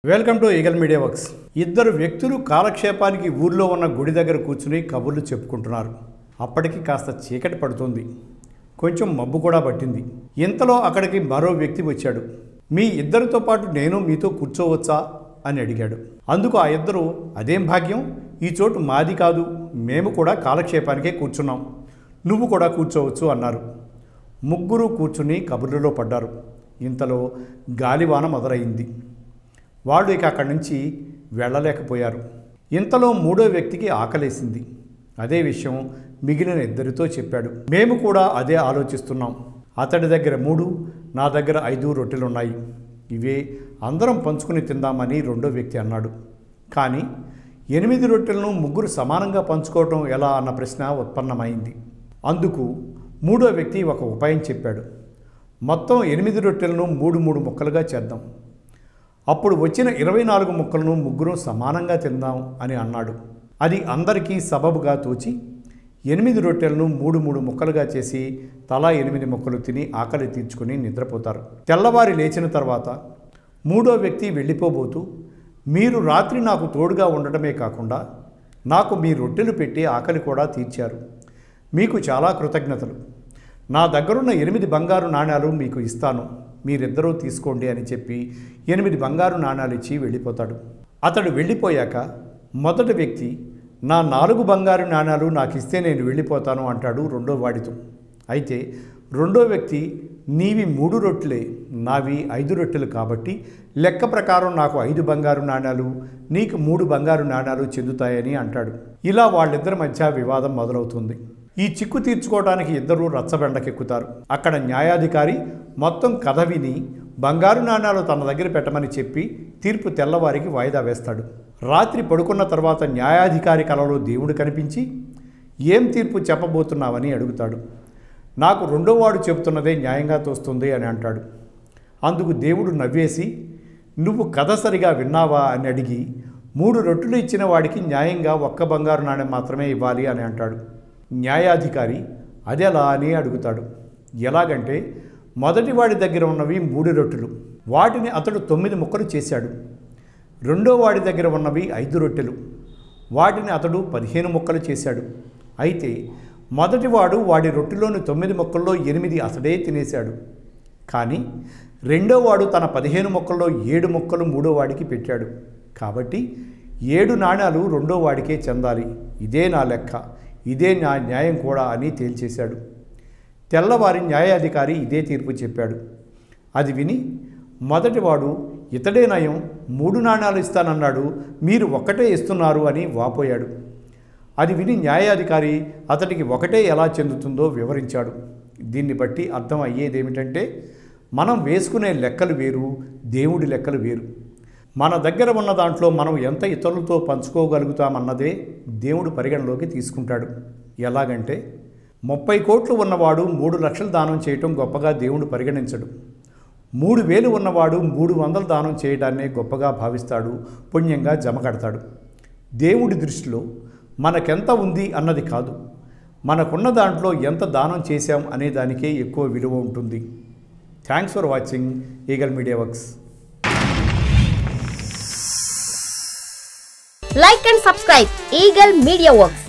Welcome to eagle media works. ఇద్దరు వ్యక్తులు కాలక్షేపానికి ఊర్లో ఉన్న గుడి దగ్గర కూర్చుని కబుర్లు చెప్పుకుంటున్నారు. అప్పటికి కాస్త చీకటి పడుతుంది. కొంచెం మబ్బు కూడా పట్టింది. ఇంతలో అక్కడికి మరో వ్యక్తి వచ్చాడు. మీ ఇద్దరితో పాటు నేను మీతో కూర్చోవచ్చా అని అడిగాడు. అందుకు ఆ ఇద్దరు, అదేం భాగ్యం, ఈ చోటు మాది కాదు, మేము కూడా కాలక్షేపానికే కూర్చున్నాం, నువ్వు కూడా కూర్చోవచ్చు అన్నారు. ముగ్గురు కూర్చుని కబుర్లలో పడ్డారు. ఇంతలో గాలివాన మొదలైంది. వాళ్ళు ఇక అక్కడి నుంచి వెళ్ళలేకపోయారు. ఇంతలో మూడో వ్యక్తికి ఆకలేసింది. అదే విషయం మిగిలిన ఇద్దరితో చెప్పాడు. మేము కూడా అదే ఆలోచిస్తున్నాం. అతడి దగ్గర 3, నా దగ్గర 5 రొట్టెలున్నాయి. ఇవే అందరం పంచుకుని తిందామని రెండో వ్యక్తి అన్నాడు. కానీ 8 రొట్టెలను ముగ్గురు సమానంగా పంచుకోవటం ఎలా అన్న ప్రశ్న ఉత్పన్నమైంది. అందుకు మూడో వ్యక్తి ఒక ఉపాయం చెప్పాడు. మొత్తం 8 రొట్టెలను 3 ముక్కలుగా చేద్దాం. అప్పుడు వచ్చిన 24 ముక్కలను ముగ్గురు సమానంగా తిందాం అని అన్నాడు. అది అందరికీ సబబుగా తోచి 8 రొట్టెలను 3 ముక్కలుగా చేసి తలా 8 ముక్కలు తిని ఆకలి తీర్చుకుని నిద్రపోతారు. తెల్లవారి లేచిన తర్వాత మూడో వ్యక్తి వెళ్ళిపోబోతూ, మీరు రాత్రి నాకు తోడుగా ఉండటమే కాకుండా నాకు మీ రొట్టెలు పెట్టి ఆకలి కూడా తీర్చారు. మీకు చాలా కృతజ్ఞతలు. నా దగ్గరున్న 8 బంగారు నాణ్యాలు మీకు ఇస్తాను, మీరిద్దరూ తీసుకోండి అని చెప్పి 8 బంగారు నాణ్యాలు ఇచ్చి వెళ్ళిపోతాడు. అతడు వెళ్ళిపోయాక మొదటి వ్యక్తి, నా 4 బంగారు నాణ్యాలు నాకు ఇస్తే నేను వెళ్ళిపోతాను అంటాడు రెండో వాడితో. అయితే రెండో వ్యక్తి, నీవి 3 రొట్టెలే, నావి 5 రొట్టెలు కాబట్టి లెక్క ప్రకారం నాకు 5 బంగారు నాణ్యాలు, నీకు 3 బంగారు నాణ్యాలు చెందుతాయని అంటాడు. ఇలా వాళ్ళిద్దరి మధ్య వివాదం మొదలవుతుంది. ఈ చిక్కు తీర్చుకోవడానికి ఇద్దరూ రచ్చబెండకెక్కుతారు. అక్కడ న్యాయాధికారి మొత్తం కథ విని బంగారు నాణ్యాలు తన దగ్గర పెట్టమని చెప్పి తీర్పు తెల్లవారికి వాయిదా వేస్తాడు. రాత్రి పడుకున్న తర్వాత న్యాయాధికారి కలలో దేవుడు కనిపించి, ఏం తీర్పు చెప్పబోతున్నావని అడుగుతాడు. నాకు రెండోవాడు చెబుతున్నదే న్యాయంగా తోస్తుంది అని అంటాడు. అందుకు దేవుడు నవ్వేసి, నువ్వు కథ సరిగా విన్నావా అని అడిగి 3 రొట్టెలు ఇచ్చిన వాడికి న్యాయంగా 1 బంగారు నాణ్యం మాత్రమే ఇవ్వాలి అని అంటాడు. న్యాయాధికారి అదెలా అని అడుగుతాడు. ఎలాగంటే, మొదటి వాడి దగ్గర ఉన్నవి 3 రొట్టెలు, వాటిని అతడు 9 ముక్కలు చేశాడు. రెండో వాడి దగ్గర ఉన్నవి 5 రొట్టెలు, వాటిని అతడు 15 ముక్కలు చేశాడు. అయితే మొదటివాడు వాడి రొట్టెలోని 9 ముక్కల్లో 8 అతడే తినేశాడు. కానీ రెండో వాడు తన 15 ముక్కల్లో 7 ముక్కలు మూడో వాడికి పెట్టాడు. కాబట్టి 7 నాణ్యాలు రెండో వాడికే చెందాలి. ఇదే నా లెక్క, ఇదే నా న్యాయం కూడా అని తేల్చేశాడు. తెల్లవారి న్యాయాధికారి ఇదే తీర్పు చెప్పాడు. అది విని మొదటివాడు, ఇతడే నయం, 3 నాణ్యాలు ఇస్తానన్నాడు, మీరు 1 ఇస్తున్నారు అని వాపోయాడు. అది విని న్యాయాధికారి అతడికి 1 ఎలా చెందుతుందో వివరించాడు. దీన్ని బట్టి అర్థం అయ్యేదేమిటంటే, మనం వేసుకునే లెక్కలు వేరు, దేవుడి లెక్కలు వేరు. మన దగ్గర ఉన్న దాంట్లో మనం ఎంత ఇతరులతో పంచుకోగలుగుతామన్నదే దేవుడు పరిగణలోకి తీసుకుంటాడు. ఎలాగంటే, 30 కోట్లు ఉన్నవాడు 3 లక్షలు దానం చేయటం గొప్పగా దేవుడు పరిగణించడు. 3,000 ఉన్నవాడు 300 దానం చేయడాన్నే గొప్పగా భావిస్తాడు, పుణ్యంగా జమ కడతాడు. దేవుడి దృష్టిలో మనకెంత ఉంది అన్నది కాదు, మనకున్న దాంట్లో ఎంత దానం చేశాం అనే దానికే ఎక్కువ విలువ ఉంటుంది. Thanks for watching eagle media works. Like and subscribe Eagle Media Works.